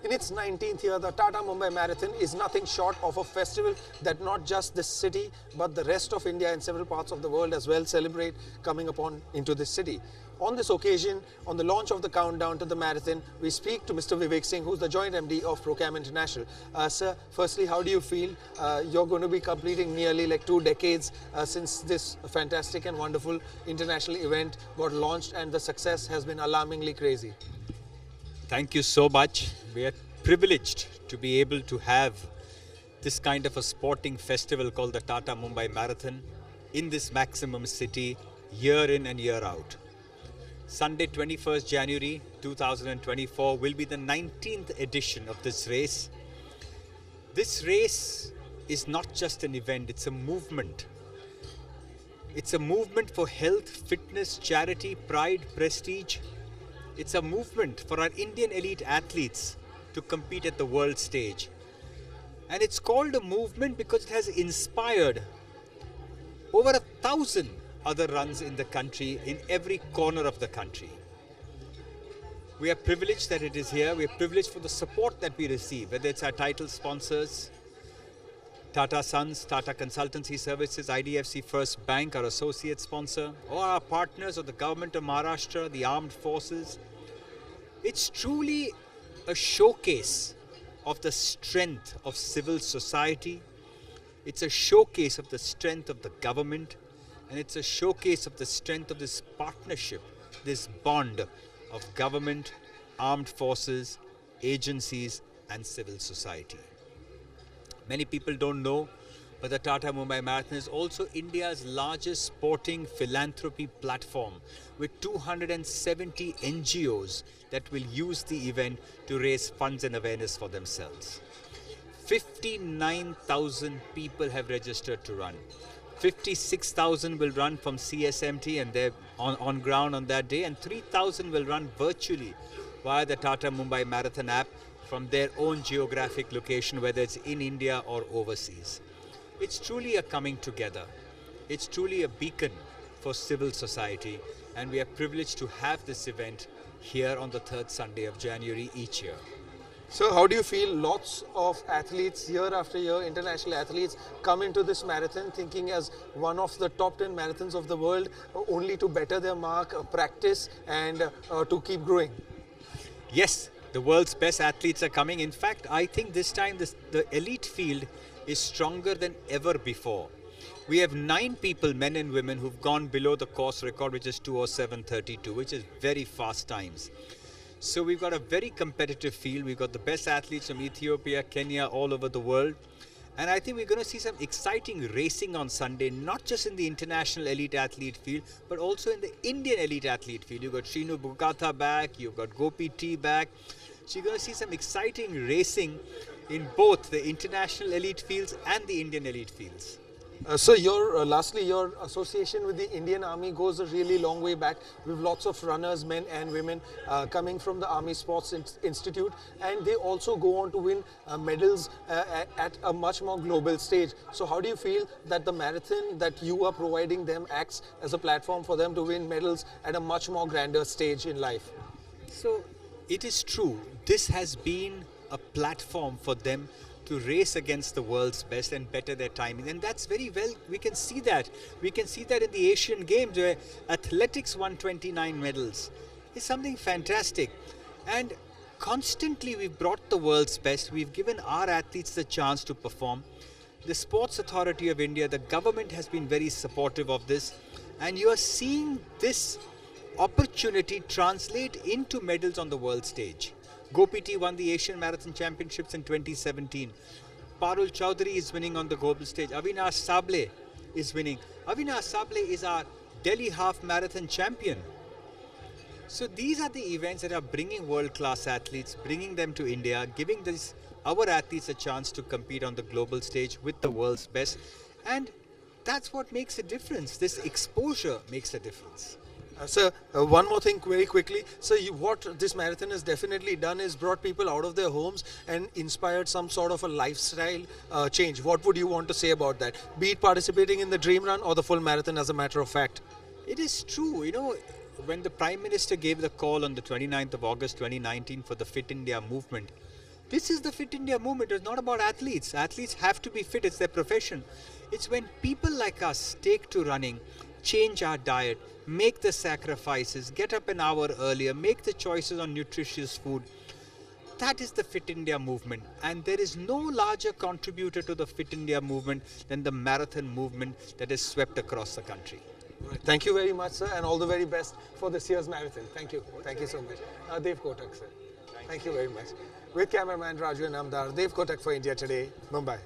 In its 19th year, the Tata Mumbai Marathon is nothing short of a festival that not just this city, but the rest of India and several parts of the world as well celebrate coming upon into this city. On this occasion, on the launch of the countdown to the marathon, we speak to Mr. Vivek Singh, who's the Joint MD of Procam International. Sir, firstly, how do you feel? You're going to be completing nearly like 2 decades since this fantastic and wonderful international event got launched, and the success has been alarmingly crazy. Thank you so much. We are privileged to be able to have this kind of a sporting festival called the Tata Mumbai Marathon in this maximum city year in and year out. Sunday 21st January 2024 will be the 19th edition of this race. This race is not just an event, it's a movement. It's a movement for health, fitness, charity, pride, prestige. It's a movement for our Indian elite athletes to compete at the world stage. And it's called a movement because it has inspired over 1,000 other runs in the country, in every corner of the country. We are privileged that it is here. We are privileged for the support that we receive, whether it's our title sponsors, Tata Sons, Tata Consultancy Services, IDFC First Bank, our associate sponsor, or our partners of the government of Maharashtra, the armed forces. It's truly a showcase of the strength of civil society. It's a showcase of the strength of the government. And it's a showcase of the strength of this partnership, this bond of government, armed forces, agencies, and civil society. Many people don't know, but the Tata Mumbai Marathon is also India's largest sporting philanthropy platform, with 270 NGOs that will use the event to raise funds and awareness for themselves. 59,000 people have registered to run. 56,000 will run from CSMT and they're on ground on that day, and 3,000 will run virtually via the Tata Mumbai Marathon app from their own geographic location, whether it's in India or overseas. It's truly a coming together. It's truly a beacon for civil society, and we are privileged to have this event here on the 3rd Sunday of January each year. So how do you feel? Lots of athletes year after year, international athletes, come into this marathon thinking as one of the top 10 marathons of the world, only to better their mark, practice, and to keep growing. Yes, the world's best athletes are coming. In fact, I think this time the elite field is stronger than ever before. We have 9 people, men and women, who've gone below the course record, which is 2:07:32, which is very fast times. So we've got a very competitive field. We've got the best athletes from Ethiopia, Kenya, all over the world. And I think we're going to see some exciting racing on Sunday, not just in the international elite athlete field, but also in the Indian elite athlete field. You've got Shrinu Bukata back, you've got Gopi T back. So you're going to see some exciting racing in both the international elite fields and the Indian elite fields. So lastly, your association with the Indian Army goes a really long way back. We have lots of runners, men and women, coming from the Army Sports Institute, and they also go on to win medals at a much more global stage. So how do you feel that the marathon that you are providing them acts as a platform for them to win medals at a much more grander stage in life? So it is true. This has been a platform for them to race against the world's best and better their timing. And that's very well, we can see that. We can see that in the Asian Games, where athletics won 29 medals. It's something fantastic. And constantly we've brought the world's best. We've given our athletes the chance to perform. The Sports Authority of India, the government, has been very supportive of this. And you are seeing this opportunity translate into medals on the world stage. Gopi T won the Asian Marathon Championships in 2017. Parul Chowdhury is winning on the global stage. Avinash Sable is winning. Avinash Sable is our Delhi Half Marathon champion. So these are the events that are bringing world-class athletes, bringing them to India, giving our athletes a chance to compete on the global stage with the world's best. And that's what makes a difference. This exposure makes a difference. Sir, one more thing very quickly. So what this marathon has definitely done is brought people out of their homes and inspired some sort of a lifestyle change. What would you want to say about that? Be it participating in the Dream Run or the full marathon, as a matter of fact. It is true. You know, when the Prime Minister gave the call on the 29th of August 2019 for the Fit India movement, This is the Fit India movement. It's not about athletes. Athletes have to be fit, it's their profession. It's when people like us take to running, change our diet, make the sacrifices, get up an hour earlier, make the choices on nutritious food. That is the Fit India movement, and there is no larger contributor to the Fit India movement than the marathon movement that has swept across the country. Right. Thank you very much, sir, and all the very best for this year's marathon. Thank you. Thank you so much. Dev Kotak, sir. Thank you very much. With cameraman Raju and Amdar, Dev Kotak for India Today, Mumbai.